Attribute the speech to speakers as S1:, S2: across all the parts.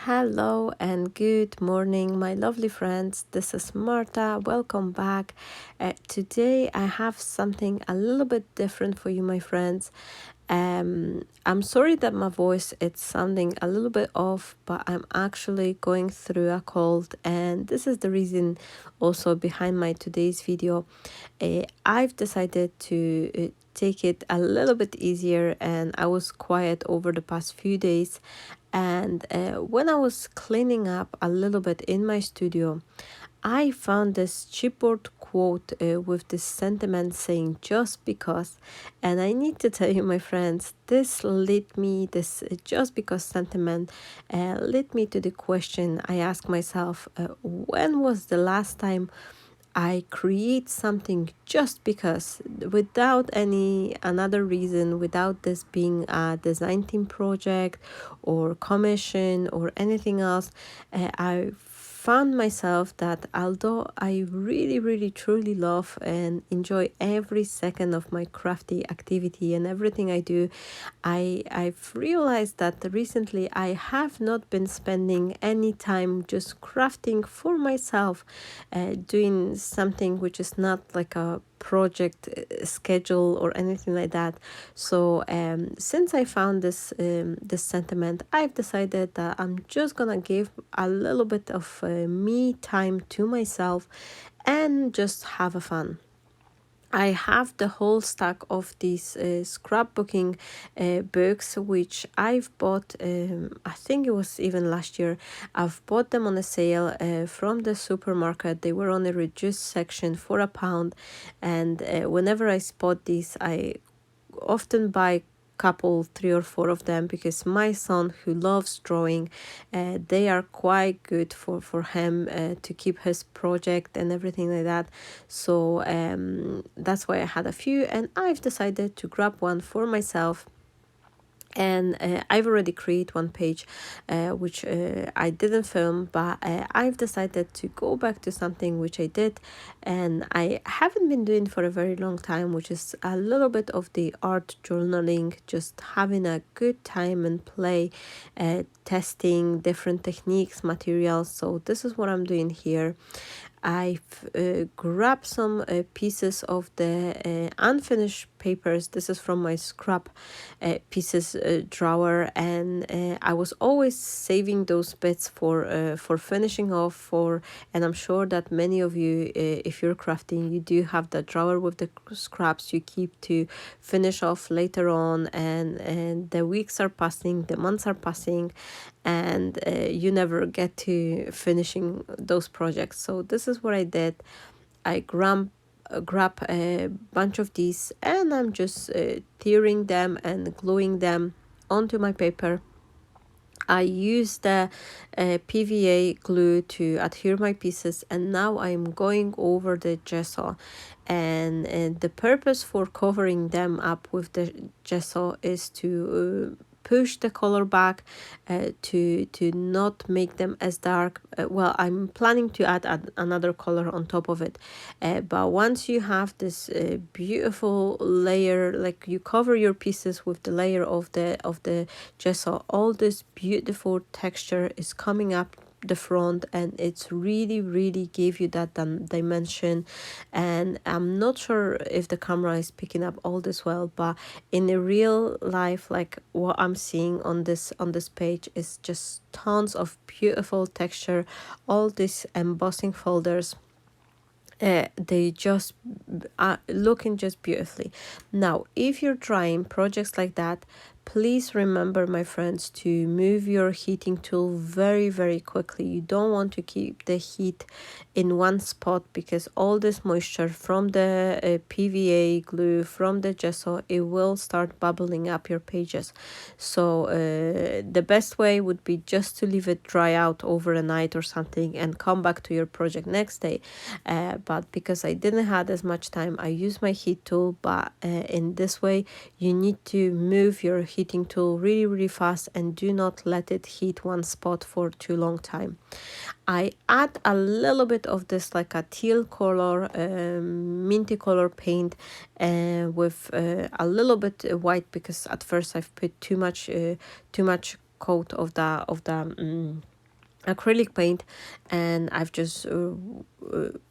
S1: Hello and good morning, my lovely friends. This is Marta. Welcome back. Today I have something a little bit different for you, my friends. I'm sorry that my voice is sounding a little bit off, but I'm actually going through a cold, and this is the reason also behind my today's video. I've decided to take it a little bit easier, and I was quiet over the past few days. And when I was cleaning up a little bit in my studio, I found this chipboard quote with this sentiment saying just because. And I need to tell you, my friends, this just because sentiment led me to the question I asked myself, when was the last time I create something just because, without any another reason, without this being a design team project or commission or anything else. I found myself that although I really truly love and enjoy every second of my crafty activity and everything I do, I've realized that recently I have not been spending any time just crafting for myself, doing something which is not like a project schedule or anything like that. So since I found this sentiment, I've decided that I'm just gonna give a little bit of me time to myself and just have a fun. I have the whole stack of these scrapbooking books, which I've bought, I think it was even last year. I've bought them on a sale from the supermarket. They were on a reduced section for £1. And whenever I spot these, I often buy couple, 3 or 4 of them, because my son, who loves drawing, they are quite good for him to keep his project and everything like that. So that's why I had a few, and I've decided to grab one for myself. And I've already created one page, which I didn't film, but I've decided to go back to something which I did and I haven't been doing for a very long time, which is a little bit of the art journaling, just having a good time and play, testing different techniques, materials. So this is what I'm doing here. I've grabbed some pieces of the unfinished papers. This is from my scrap pieces drawer, and I was always saving those bits for finishing off for. And I'm sure that many of you, if you're crafting, you do have that drawer with the scraps you keep to finish off later on, and the weeks are passing, the months are passing, and you never get to finishing those projects. So this is what I did. I grab a bunch of these, and I'm just tearing them and gluing them onto my paper. I use the PVA glue to adhere my pieces, and now I'm going over the gesso, and the purpose for covering them up with the gesso is to push the color back, to not make them as dark. Well, I'm planning to add another color on top of it, but once you have this beautiful layer, like you cover your pieces with the layer of the gesso, all this beautiful texture is coming up the front, and it's really gave you that dimension. And I'm not sure if the camera is picking up all this well, but in a real life, like what I'm seeing on this page is just tons of beautiful texture, all these embossing folders. They just are looking just beautifully. Now, if you're trying projects like that, please remember, my friends, to move your heating tool very quickly. You don't want to keep the heat in one spot, because all this moisture from the PVA glue, from the gesso, it will start bubbling up your pages. So the best way would be just to leave it dry out over a night or something and come back to your project next day. But because I didn't have as much time, I used my heat tool. But in this way, you need to move your heating tool really fast, and do not let it heat one spot for too long time. I add a little bit of this, like a teal color, minty color paint, with a little bit white, because at first I've put too much coat of the acrylic paint, and I've just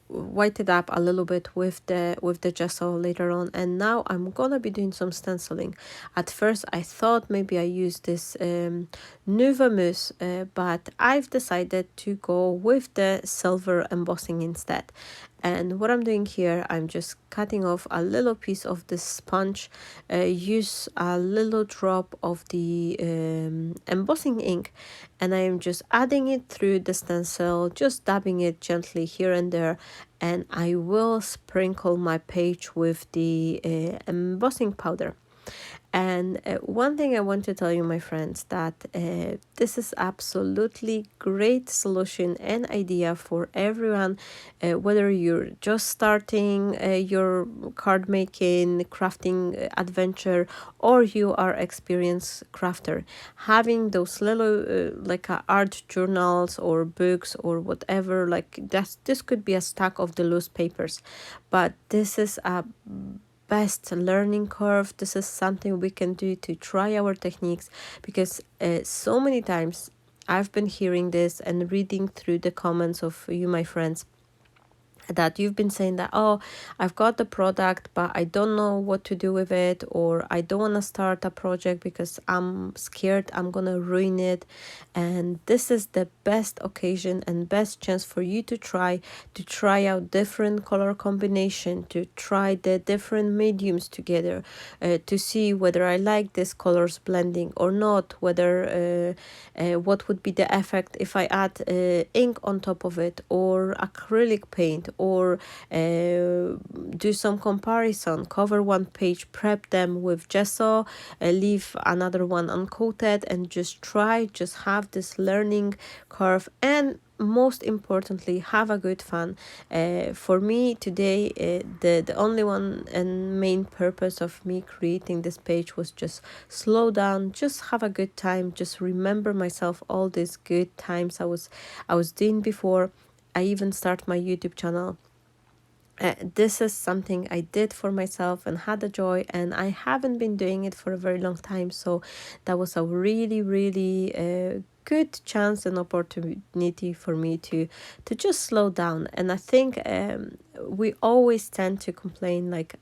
S1: white it up a little bit with the gesso later on, and now I'm gonna be doing some stenciling. At first I thought maybe I use this Nuva Mousse, but I've decided to go with the silver embossing instead. And what I'm doing here, I'm just cutting off a little piece of this sponge, use a little drop of the embossing ink, and I am just adding it through the stencil, just dabbing it gently here and there, and I will sprinkle my page with the embossing powder. And one thing I want to tell you, my friends, that this is absolutely great solution and idea for everyone, whether you're just starting your card making, crafting adventure, or you are experienced crafter. Having those little like art journals or books or whatever, like this could be a stack of the loose papers, but this is a best learning curve. This is something we can do to try our techniques, because so many times I've been hearing this and reading through the comments of you, my friends, that you've been saying that, oh, I've got the product but I don't know what to do with it, or I don't want to start a project because I'm scared I'm gonna ruin it. And this is the best occasion and best chance for you to try out different color combination, to try the different mediums together, to see whether I like this colors blending or not, whether what would be the effect if I add ink on top of it, or acrylic paint, or do some comparison, cover one page, prep them with gesso, leave another one uncoated, and just have this learning curve, and most importantly, have a good fun. For me today, the only one and main purpose of me creating this page was just slow down, just have a good time, just remember myself all these good times I was doing before I even start my YouTube channel. This is something I did for myself and had a joy, and I haven't been doing it for a very long time, so that was a really good chance and opportunity for me to just slow down. And I think we always tend to complain, like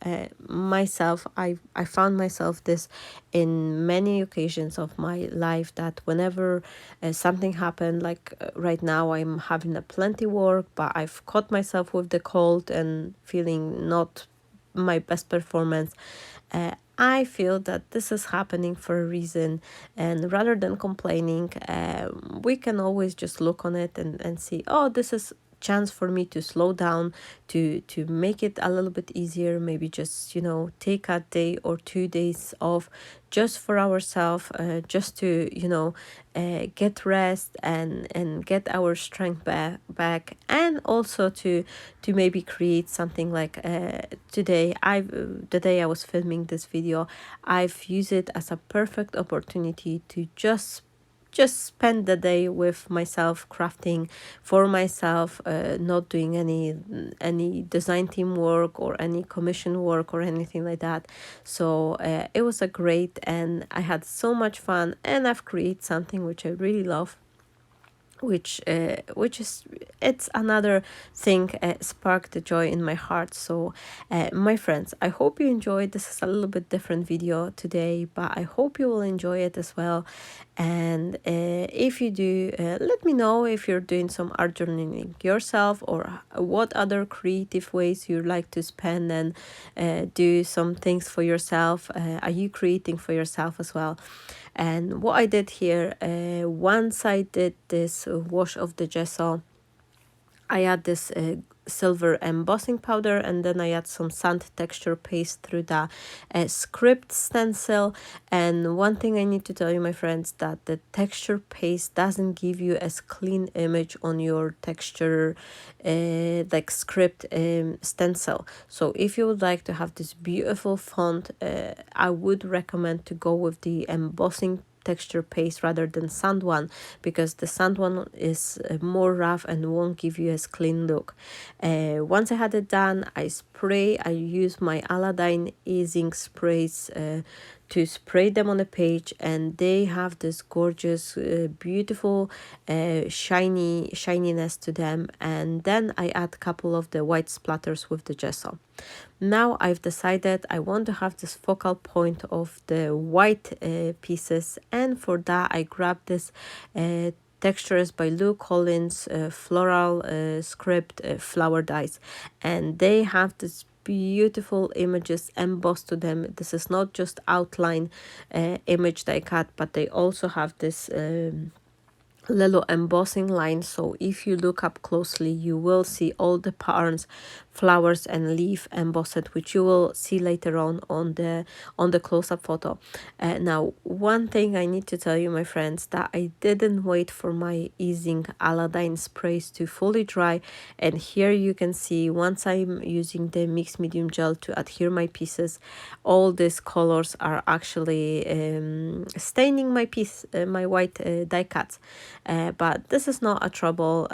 S1: myself, I found myself this in many occasions of my life, that whenever something happened, like right now I'm having a plenty work, but I've caught myself with the cold and feeling not my best performance. I feel that this is happening for a reason, and rather than complaining, we can always just look on it and see, oh, this is chance for me to slow down, to make it a little bit easier, maybe just take a day or 2 days off just for ourselves, just to get rest and get our strength back, and also to maybe create something like today. The day I was filming this video, I've used it as a perfect opportunity to just spend the day with myself, crafting for myself, not doing any design team work or any commission work or anything like that. So it was a great, and I had so much fun, and I've created something which I really love, which is, it's another thing sparked the joy in my heart. So my friends, I hope you enjoyed. This is a little bit different video today, but I hope you will enjoy it as well. And if you do, let me know if you're doing some art journaling yourself, or what other creative ways you like to spend and do some things for yourself. Are you creating for yourself as well? And what I did here, once I did this wash of the gesso, I add this silver embossing powder, and then I add some sand texture paste through the script stencil. And one thing I need to tell you, my friends, that the texture paste doesn't give you as clean image on your texture like script stencil. So if you would like to have this beautiful font, I would recommend to go with the embossing texture paste rather than sand one, because the sand one is more rough and won't give you as clean look. Once I had it done, I use my ALADINE IZINK sprays to spray them on the page, and they have this gorgeous beautiful shininess to them. And then I add a couple of the white splatters with the gesso. Now I've decided I want to have this focal point of the white pieces, and for that I grabbed this Textures by Lou Collins floral script flower dies, and they have this beautiful images embossed to them. This is not just outline image they cut, but they also have this little embossing line. So if you look up closely, you will see all the patterns, flowers and leaf embossed, which you will see later on the close-up photo. Now, one thing I need to tell you, my friends, that I didn't wait for my IZINK ALADINE sprays to fully dry, and here you can see once I'm using the mixed medium gel to adhere my pieces, all these colors are actually staining my piece, my white die cuts. But this is not a trouble.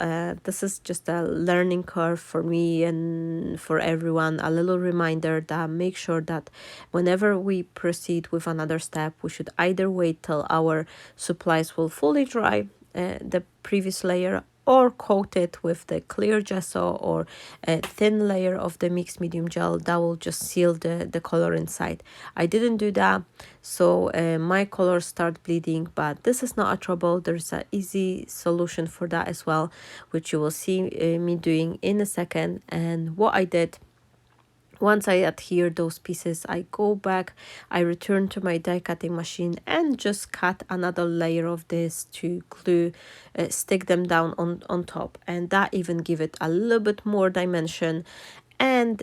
S1: This is just a learning curve for me and for everyone. A little reminder that make sure that whenever we proceed with another step, we should either wait till our supplies will fully dry, the previous layer, or coat it with the clear gesso or a thin layer of the mixed medium gel that will just seal the color inside. I didn't do that, so my colors start bleeding, but this is not a trouble. There's an easy solution for that as well, which you will see me doing in a second. And what I did, once I adhere those pieces, I go back, I return to my die cutting machine and just cut another layer of this to glue, stick them down on top, and that even give it a little bit more dimension and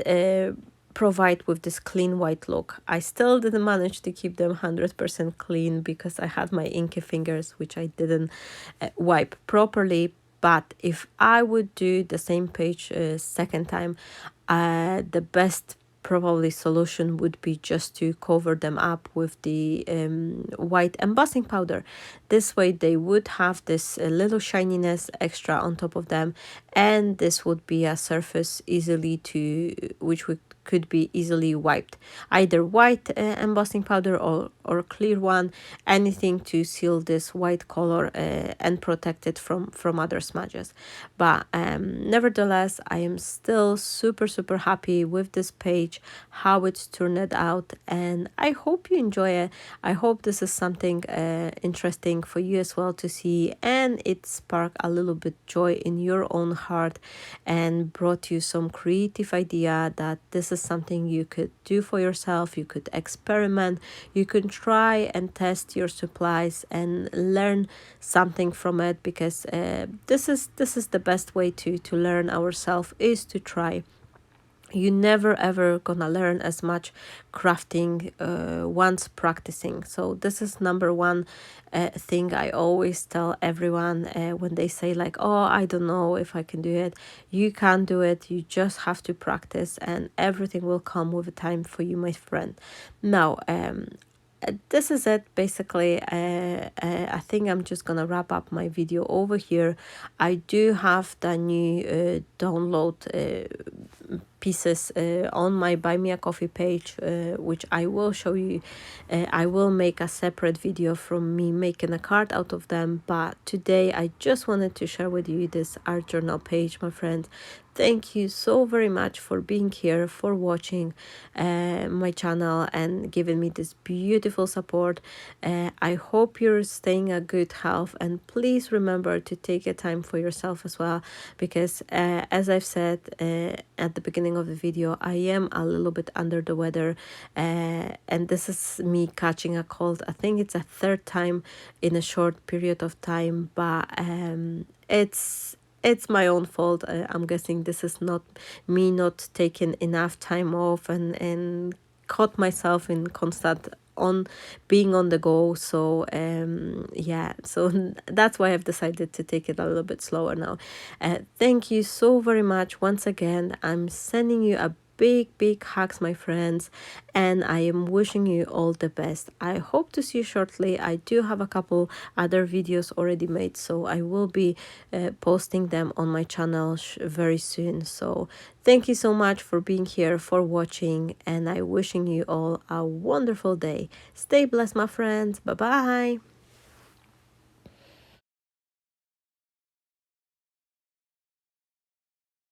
S1: provide with this clean white look. I still didn't manage to keep them 100% clean because I had my inky fingers, which I didn't wipe properly. But if I would do the same page second time, the best probably solution would be just to cover them up with the white embossing powder. This way they would have this little shininess extra on top of them, and this would be a surface easily to which could be easily wiped, either white embossing powder or clear one, anything to seal this white color and protect it from other smudges. But nevertheless, I am still super happy with this page, how it's turned out, and I hope you enjoy it. I hope this is something interesting for you as well to see, and it sparked a little bit joy in your own heart and brought you some creative idea that this is something you could do for yourself. You could experiment, you could try and test your supplies and learn something from it, because this is the best way to learn ourselves, is to try. You never ever gonna learn as much crafting once practicing. So this is number one thing I always tell everyone when they say like, oh, I don't know if I can do it. You can do it. You just have to practice, and everything will come with a time for you, my friend. Now this is it basically. I think I'm just gonna wrap up my video over here. I do have the new download pieces on my Buy Me a Coffee page, which I will show you. I will make a separate video from me making a card out of them, but today I just wanted to share with you this art journal page, my friends. Thank you so very much for being here, for watching my channel and giving me this beautiful support. I hope you're staying in good health, and please remember to take a time for yourself as well, because as I've said at the beginning of the video, I am a little bit under the weather, and this is me catching a cold. I think it's a third time in a short period of time, but it's my own fault. I'm guessing this is not me not taking enough time off and caught myself in constant on being on the go. So yeah, so that's why I've decided to take it a little bit slower now. Thank you so very much once again. I'm sending you a big hugs, my friends, and I am wishing you all the best. I hope to see you shortly. I do have a couple other videos already made, so I will be posting them on my channel very soon. So thank you so much for being here, for watching, and I wishing you all a wonderful day. Stay blessed, my friends. Bye bye.